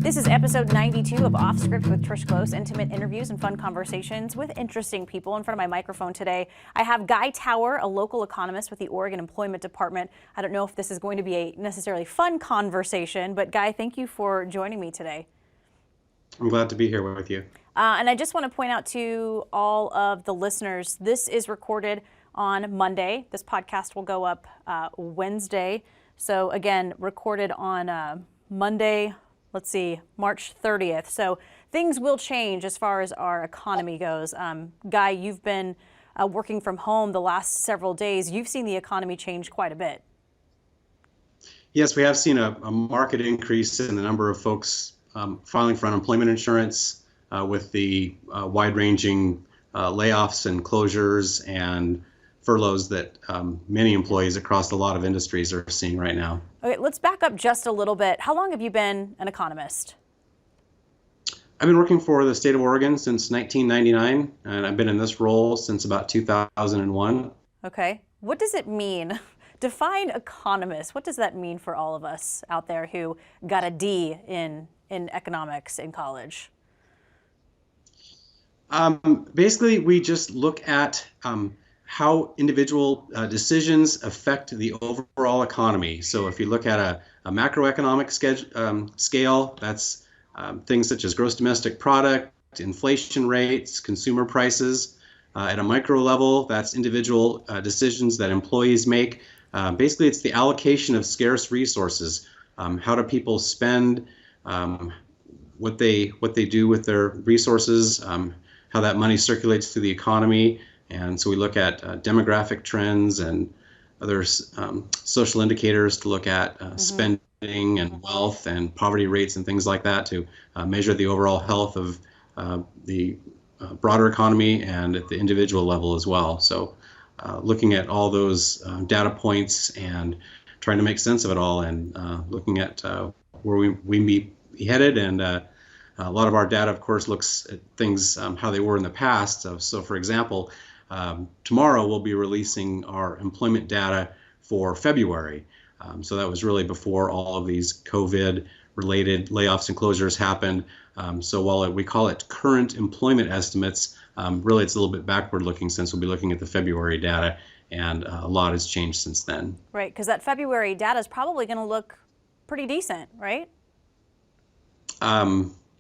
This is episode 92 of Off Script with Trish Glose, intimate interviews and fun conversations with interesting people. In front of my microphone today, I have Guy Tower, a local economist with the Oregon Employment Department. I don't know if this is going to be a necessarily fun conversation, but Guy, thank you for joining me today. I'm glad to be here with you. And I just want to point out to all of the listeners, this is recorded on Monday. This podcast will go up Wednesday. So again, recorded on Monday, let's see, March 30th. So things will change as far as our economy goes. Guy, you've been working from home the last several days. You've seen the economy change quite a bit. Yes, we have seen a marked increase in the number of folks filing for unemployment insurance with the wide-ranging layoffs and closures and furloughs that many employees across a lot of industries are seeing right now. Okay, let's back up just a little bit. How long have you been an economist? I've been working for the state of Oregon since 1999, and I've been in this role since about 2001. Okay, what does it mean? Define economist. What does that mean for all of us out there who got a D in economics in college? Basically, we just look at how individual decisions affect the overall economy. So if you look at a macroeconomic scale, that's things such as gross domestic product, inflation rates, consumer prices. At a micro level, that's individual decisions that employees make. Basically, it's the allocation of scarce resources. How do people spend what they do with their resources, how that money circulates through the economy. And so we look at demographic trends and other social indicators to look at spending and wealth and poverty rates and things like that to measure the overall health of the broader economy and at the individual level as well. So looking at all those data points and trying to make sense of it all and looking at where we may be headed. And a lot of our data, of course, looks at things how they were in the past. So for example, tomorrow we'll be releasing our employment data for February. So that was really before all of these COVID-related layoffs and closures happened. So while we call it current employment estimates, really it's a little bit backward-looking since we'll be looking at the February data, and a lot has changed since then. Right, because that February data is probably going to look pretty decent, right?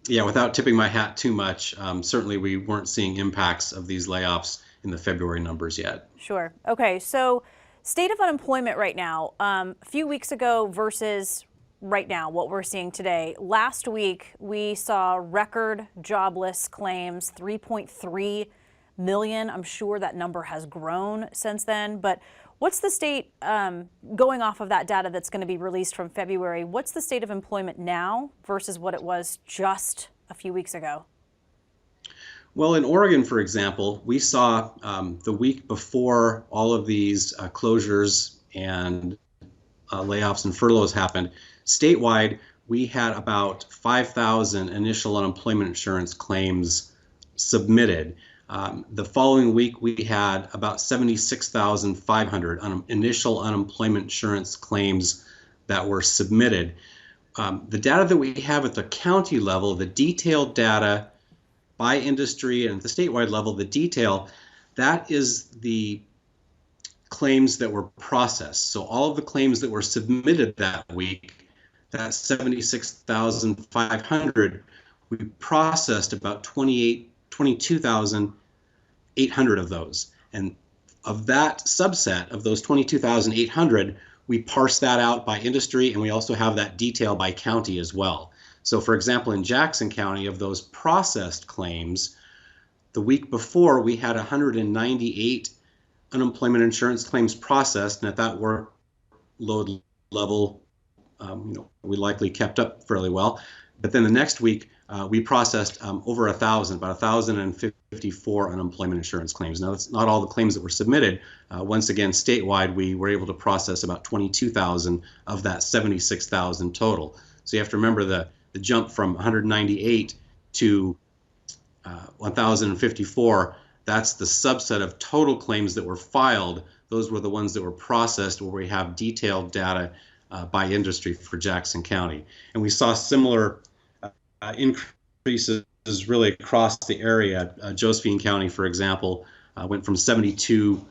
Yeah, without tipping my hat too much, certainly we weren't seeing impacts of these layoffs in the February numbers yet. Sure. Okay, so state of unemployment right now, a few weeks ago versus right now, what we're seeing today. Last week, we saw record jobless claims, 3.3 million. I'm sure that number has grown since then, but what's the state, going off of that data that's going to be released from February, what's the state of employment now versus what it was just a few weeks ago? Well, in Oregon, for example, we saw the week before all of these closures and layoffs and furloughs happened, statewide, we had about 5,000 initial unemployment insurance claims submitted. The following week, we had about 76,500 initial unemployment insurance claims that were submitted. The data that we have at the county level, the detailed data by industry and at the statewide level, the detail, that is the claims that were processed. So all of the claims that were submitted that week, that 76,500, we processed about 22,800 of those. And of that subset, of those 22,800, we parse that out by industry, and we also have that detail by county as well. So for example, in Jackson County, of those processed claims, the week before we had 198 unemployment insurance claims processed, and at that workload level, we likely kept up fairly well. But then the next week, we processed over 1,000, about 1,054 unemployment insurance claims. Now, that's not all the claims that were submitted. Once again, statewide, we were able to process about 22,000 of that 76,000 total. So you have to remember the jump from 198 to 1,054. That's the subset of total claims that were filed. Those were the ones that were processed, where we have detailed data by industry for Jackson County. And we saw similar increases really across the area. Josephine County, for example, went from 72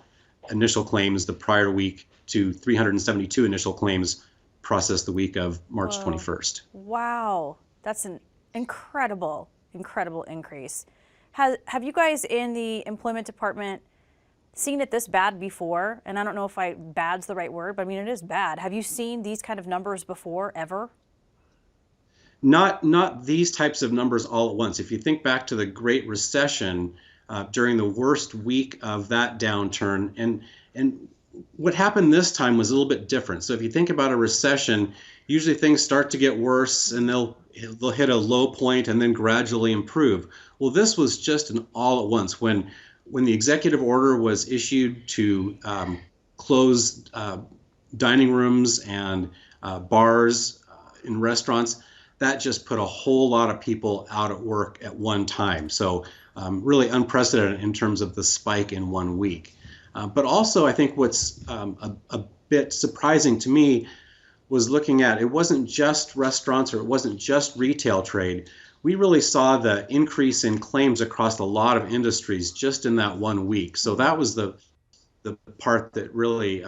initial claims the prior week to 372 initial claims processed the week of March Whoa. 21st. Wow. That's an incredible, incredible increase. Have you guys in the employment department seen it this bad before? And I don't know if bad's the right word, but I mean, it is bad. Have you seen these kind of numbers before, ever? Not these types of numbers all at once. If you think back to the Great Recession, during the worst week of that downturn, and what happened this time was a little bit different. So if you think about a recession, usually things start to get worse and they'll hit a low point and then gradually improve. Well, this was just an all at once. When the executive order was issued to close dining rooms and bars in restaurants, that just put a whole lot of people out at work at one time. So really unprecedented in terms of the spike in 1 week. But also, I think what's a bit surprising to me was looking at, it wasn't just restaurants or it wasn't just retail trade. We really saw the increase in claims across a lot of industries just in that 1 week. So that was the part that really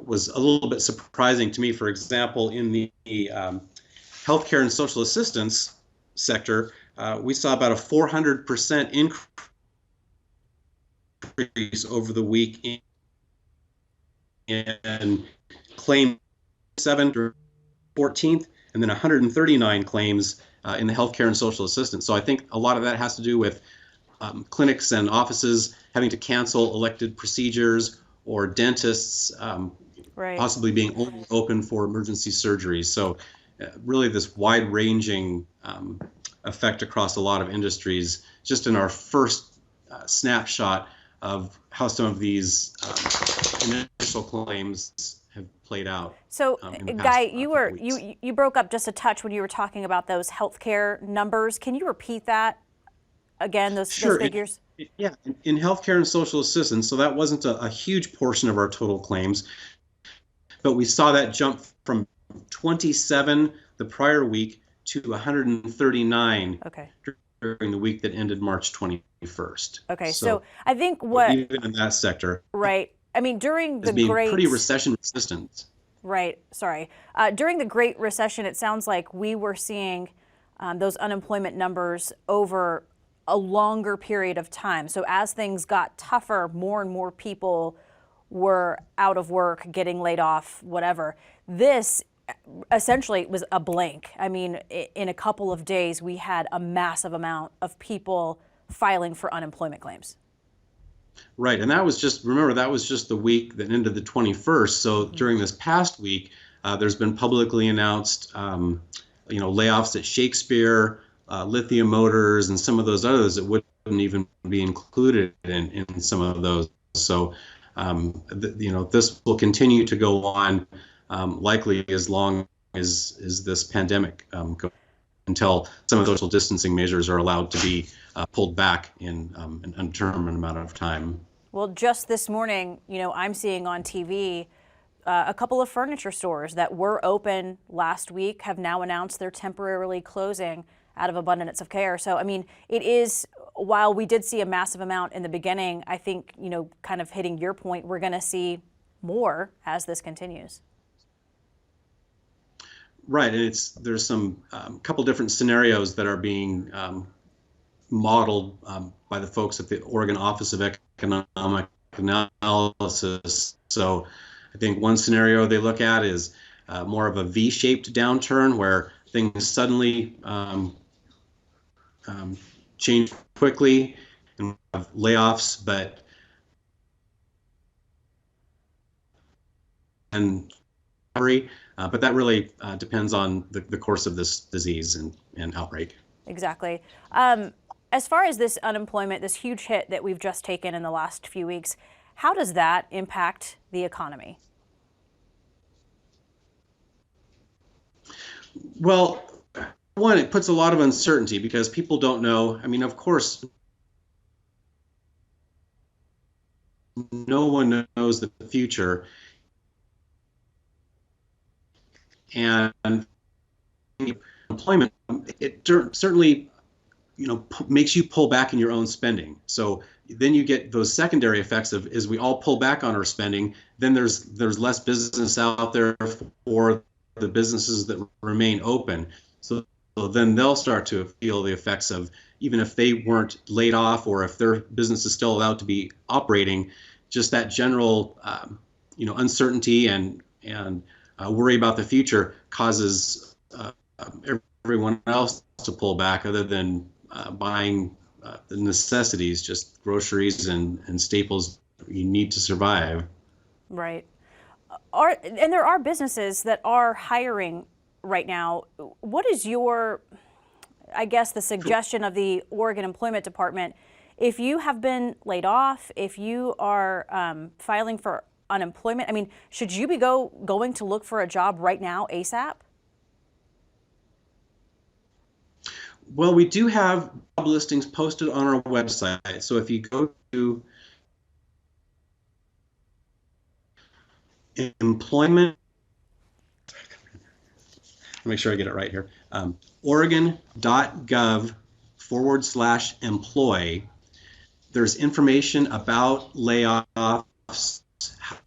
was a little bit surprising to me. For example, in the healthcare and social assistance sector, we saw about a 400% increase over the week in claim 14th, and then 139 claims in the healthcare and social assistance. So I think a lot of that has to do with clinics and offices having to cancel elected procedures, or dentists Right. possibly being only open for emergency surgeries. So really this wide-ranging effect across a lot of industries, just in our first snapshot of how some of these initial claims have played out. So, In the Guy, past couple weeks. you broke up just a touch when you were talking about those healthcare numbers. Can you repeat that again? Those Sure. figures. Yeah, in healthcare and social assistance, so that wasn't a huge portion of our total claims, but we saw that jump from 27 the prior week to 139 Okay. during the week that ended March 21st. Okay. So So I think what even in that sector right. I mean, during is the being pretty great recession resistant. right. Sorry. During the Great Recession, it sounds like we were seeing those unemployment numbers over a longer period of time. So as things got tougher, more and more people were out of work, getting laid off, whatever. This essentially was a blank. I mean, in a couple of days, we had a massive amount of people filing for unemployment claims. Right, and that was just, remember, that was just the week that ended the 21st. So during this past week, there's been publicly announced, layoffs at Shakespeare, Lithium Motors, and some of those others that wouldn't even be included in some of those. So, this will continue to go on, likely as long as this pandemic goes, until some of the social distancing measures are allowed to be pulled back in an undetermined amount of time. Well, just this morning, I'm seeing on TV a couple of furniture stores that were open last week have now announced they're temporarily closing out of abundance of care. So, I mean, it is, while we did see a massive amount in the beginning, I think, kind of hitting your point, we're going to see more as this continues. Right, and there's some couple different scenarios that are being modeled by the folks at the Oregon Office of Economic Analysis. So I think one scenario they look at is more of a V-shaped downturn where things suddenly change quickly and have layoffs, but that really depends on the course of this disease and outbreak. Exactly. As far as this unemployment, this huge hit that we've just taken in the last few weeks, how does that impact the economy? Well, one, it puts a lot of uncertainty because people don't know. I mean, of course, no one knows the future. And unemployment, it certainly, makes you pull back in your own spending. So then you get those secondary effects of, as we all pull back on our spending, then there's less business out there for the businesses that remain open. So then they'll start to feel the effects of, even if they weren't laid off or if their business is still allowed to be operating, just that general uncertainty and worry about the future causes everyone else to pull back, other than buying the necessities, just groceries and staples you need to survive. Right. And there are businesses that are hiring right now. What is your, I guess, the suggestion of the Oregon Employment Department? If you have been laid off, if you are filing for unemployment, I mean, should you be going to look for a job right now, ASAP? Well, we do have job listings posted on our website. So if you go to employment, make sure I get it right here, oregon.gov/employ, there's information about layoffs,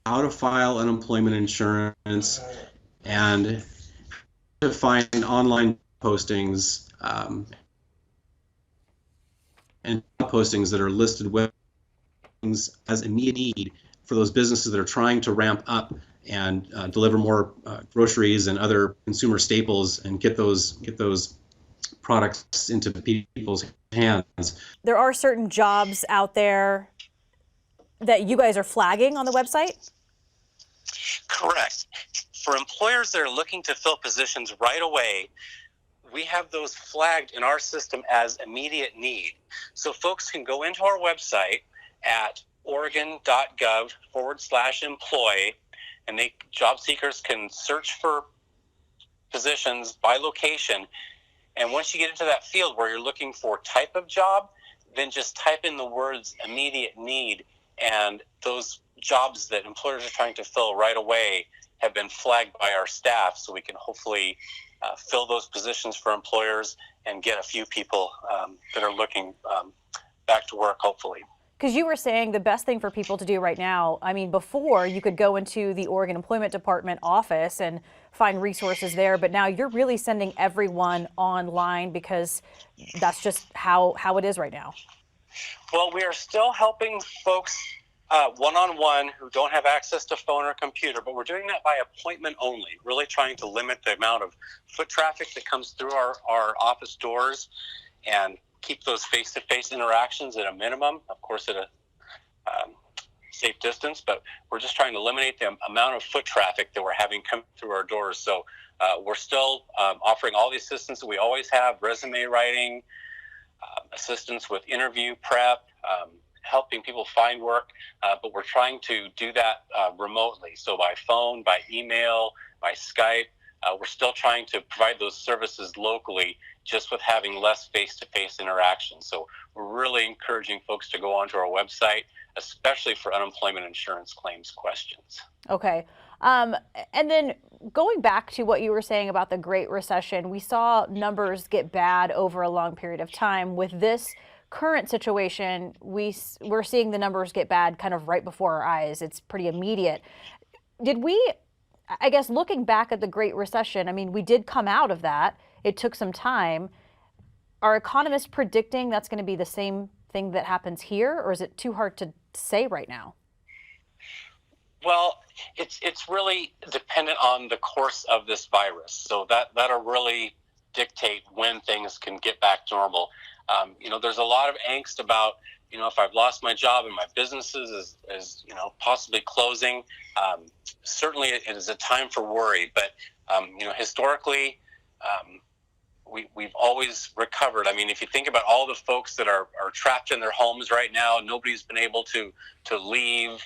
how to file unemployment insurance, and to find online postings and postings that are listed with things as immediate need for those businesses that are trying to ramp up and deliver more groceries and other consumer staples and get those products into people's hands. There are certain jobs out there that you guys are flagging on the website? Correct. For employers that are looking to fill positions right away, we have those flagged in our system as immediate need. So folks can go into our website at oregon.gov/employ, and job seekers can search for positions by location. And once you get into that field where you're looking for type of job, then just type in the words immediate need, and those jobs that employers are trying to fill right away have been flagged by our staff, so we can hopefully fill those positions for employers and get a few people that are looking back to work, hopefully. Because you were saying the best thing for people to do right now, I mean, before you could go into the Oregon Employment Department office and find resources there, but now you're really sending everyone online because that's just how it is right now. Well, we are still helping folks one-on-one who don't have access to phone or computer, but we're doing that by appointment only, really trying to limit the amount of foot traffic that comes through our office doors and keep those face-to-face interactions at a minimum, of course at a safe distance, but we're just trying to eliminate the amount of foot traffic that we're having come through our doors. So we're still offering all the assistance that we always have: resume writing, assistance with interview prep, helping people find work, but we're trying to do that remotely. So by phone, by email, by Skype, we're still trying to provide those services locally, just with having less face-to-face interaction. So we're really encouraging folks to go onto our website, especially for unemployment insurance claims questions. Okay. And then going back to what you were saying about the Great Recession, we saw numbers get bad over a long period of time. With this current situation, we're seeing the numbers get bad kind of right before our eyes. It's pretty immediate. I guess looking back at the Great Recession, I mean, we did come out of that. It took some time. Are economists predicting that's going to be the same thing that happens here, or is it too hard to say right now? Well, it's really dependent on the course of this virus. So that'll really dictate when things can get back to normal. There's a lot of angst about, if I've lost my job and my businesses is possibly closing. Certainly it is a time for worry, but, historically, we've always recovered. I mean, if you think about all the folks that are trapped in their homes right now, nobody's been able to leave.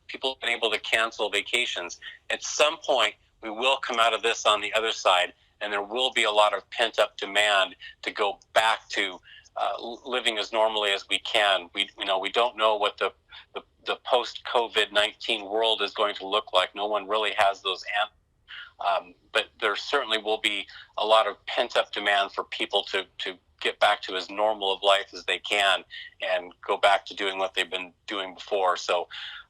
People have been able to cancel vacations. At some point, we will come out of this on the other side, and there will be a lot of pent-up demand to go back to living as normally as we can. We don't know what the post-COVID-19 world is going to look like. No one really has those answers. But there certainly will be a lot of pent-up demand for people to get back to as normal of life as they can and go back to doing what they've been doing before. So,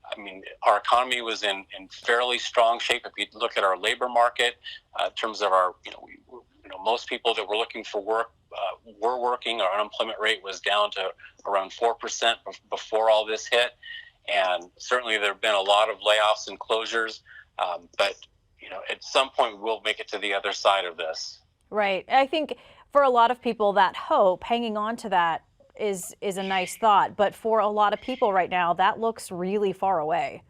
I mean, our economy was in fairly strong shape. If you look at our labor market, in terms of our, most people that were looking for work were working. Our unemployment rate was down to around 4% before all this hit. And certainly there have been a lot of layoffs and closures. But, at some point we'll make it to the other side of this. Right. I think for a lot of people, that hope, hanging on to that is a nice thought. But for a lot of people right now, that looks really far away.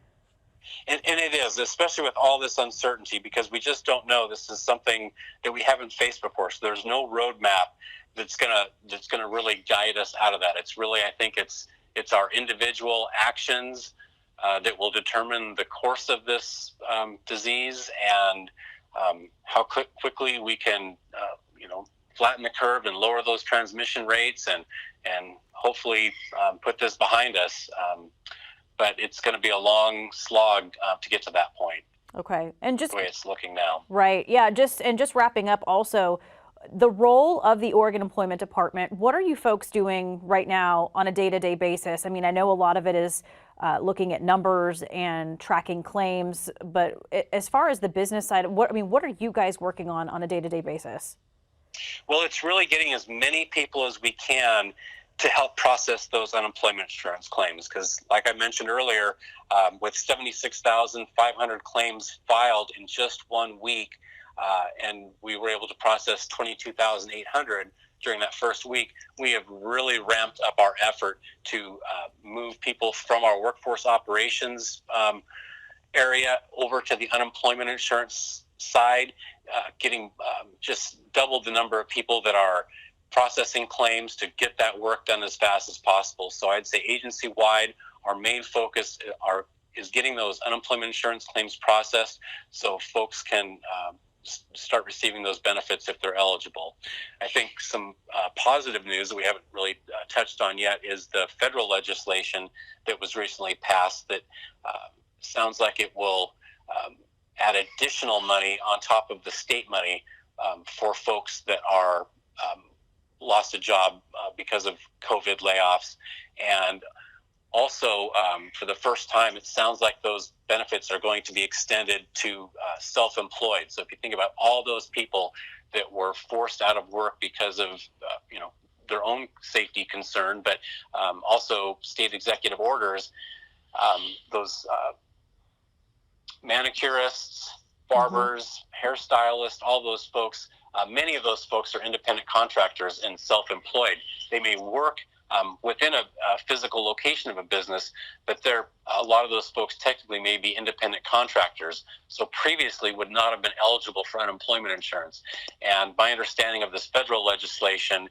And it is, especially with all this uncertainty, because we just don't know. This is something that we haven't faced before. So there's no roadmap that's gonna really guide us out of that. It's really, I think it's our individual actions that will determine the course of this disease and how quickly we can, flatten the curve and lower those transmission rates and hopefully put this behind us. But it's going to be a long slog to get to that point. Okay, and just the way it's looking now. Right. Yeah. Just wrapping up. Also, the role of the Oregon Employment Department. What are you folks doing right now on a day-to-day basis? I mean, I know a lot of it is looking at numbers and tracking claims, but as far as the business side, what are you guys working on a day-to-day basis? Well, it's really getting as many people as we can to help process those unemployment insurance claims. Because like I mentioned earlier, with 76,500 claims filed in just 1 week, and we were able to process 22,800 during that first week, we have really ramped up our effort to move people from our workforce operations area over to the unemployment insurance side, getting just doubled the number of people that are processing claims to get that work done as fast as possible. So I'd say agency-wide, our main focus is getting those unemployment insurance claims processed so folks can start receiving those benefits if they're eligible. I think some positive news that we haven't really touched on yet is the federal legislation that was recently passed that sounds like it will add additional money on top of the state money for folks that are lost a job because of COVID layoffs. And also, for the first time, it sounds like those benefits are going to be extended to self-employed. So if you think about all those people that were forced out of work because of, their own safety concern, but also state executive orders, those manicurists, barbers, hairstylists, all those folks, many of those folks are independent contractors and self-employed. They may work within a physical location of a business, but a lot of those folks technically may be independent contractors, so previously would not have been eligible for unemployment insurance. And my understanding of this federal legislation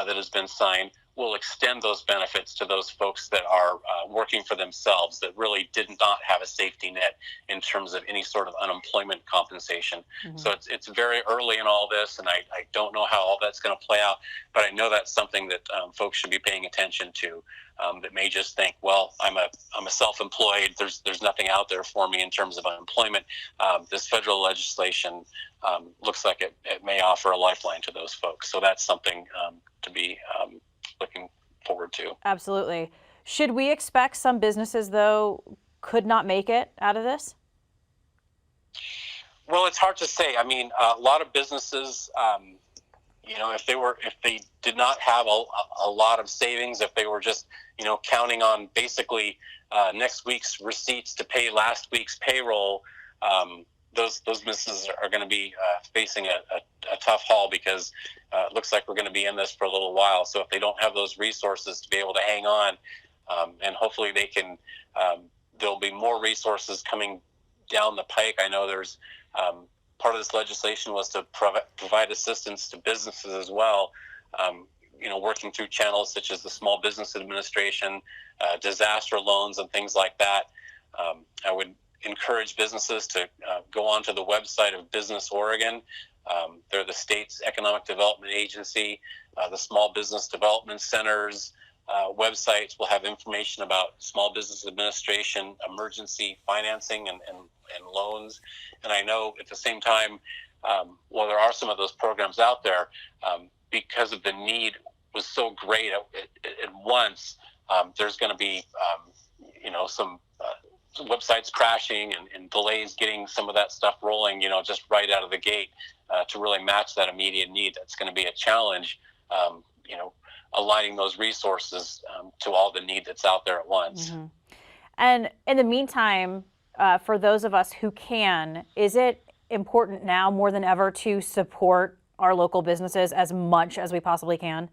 that has been signed will extend those benefits to those folks that are working for themselves that really did not have a safety net in terms of any sort of unemployment compensation. So it's very early in all this, and I don't know how all that's going to play out, but I know that's something that folks should be paying attention to, that may just think, well, I'm a self-employed, there's nothing out there for me in terms of unemployment. This federal legislation looks like it may offer a lifeline to those folks. So that's something to be looking forward to. Absolutely. Should we expect some businesses, though, could not make it out of this? Well, it's hard to say. I mean, a lot of businesses, if they did not have a lot of savings, if they were just, counting on basically next week's receipts to pay last week's payroll, those businesses are going to be facing a tough haul because it looks like we're going to be in this for a little while. So if they don't have those resources to be able to hang on, and hopefully they can, there'll be more resources coming down the pike. I know there's part of this legislation was to provide assistance to businesses as well, working through channels such as the Small Business Administration, disaster loans and things like that. I would encourage businesses to go onto the website of Business Oregon. They're the state's economic development agency, the small business development centers, websites will have information about Small Business Administration, emergency financing, and loans. And I know at the same time, while there are some of those programs out there, because of the need was so great at once, there's going to be, some websites crashing and delays getting some of that stuff rolling, just right out of the gate to really match that immediate need. That's going to be a challenge, aligning those resources to all the need that's out there at once. Mm-hmm. And in the meantime, for those of us who can, is it important now more than ever to support our local businesses as much as we possibly can?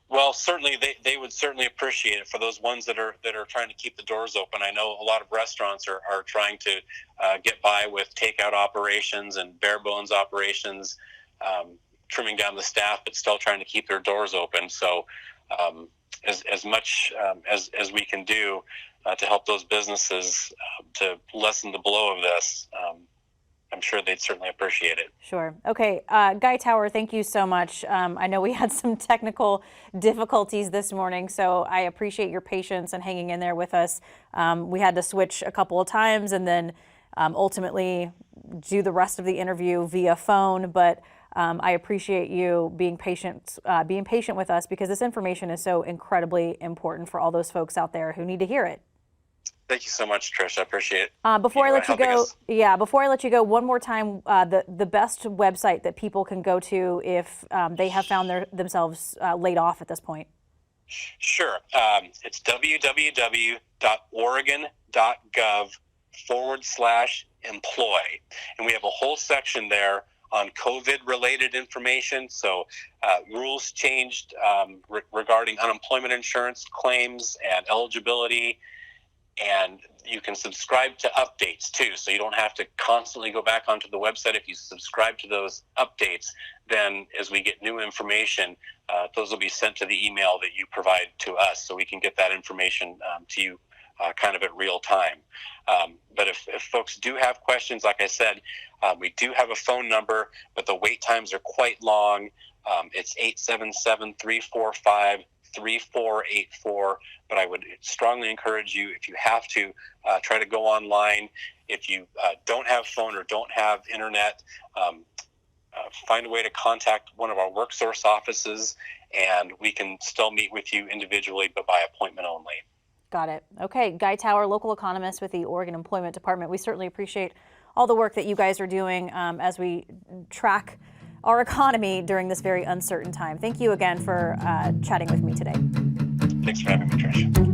Well, certainly they would certainly appreciate it for those ones that are trying to keep the doors open. I know a lot of restaurants are trying to get by with takeout operations and bare bones operations, trimming down the staff, but still trying to keep their doors open. So as much as we can do to help those businesses to lessen the blow of this, I'm sure they'd certainly appreciate it. Sure. Okay. Guy Tower, thank you so much. I know we had some technical difficulties this morning, so I appreciate your patience and hanging in there with us. We had to switch a couple of times and then ultimately do the rest of the interview via phone, but I appreciate you being patient with us, because this information is so incredibly important for all those folks out there who need to hear it. Thank you so much, Trish. I appreciate it. Before I let you go, one more time, the best website that people can go to if they have found themselves laid off at this point. Sure. It's www.oregon.gov/employ. And we have a whole section there on COVID-related information. So rules changed regarding unemployment insurance claims and eligibility. And you can subscribe to updates too, so you don't have to constantly go back onto the website. If you subscribe to those updates, then as we get new information, those will be sent to the email that you provide to us, so we can get that information to you kind of at real time. But if folks do have questions, like I said, we do have a phone number, but the wait times are quite long. It's 877-345-3484, but I would strongly encourage you, if you have to, try to go online. If you don't have phone or don't have internet, find a way to contact one of our WorkSource offices, and we can still meet with you individually, but by appointment only. Got it. Okay. Guy Tower, local economist with the Oregon Employment Department. We certainly appreciate all the work that you guys are doing as we track our economy during this very uncertain time. Thank you again for chatting with me today. Thanks for having me, Trish.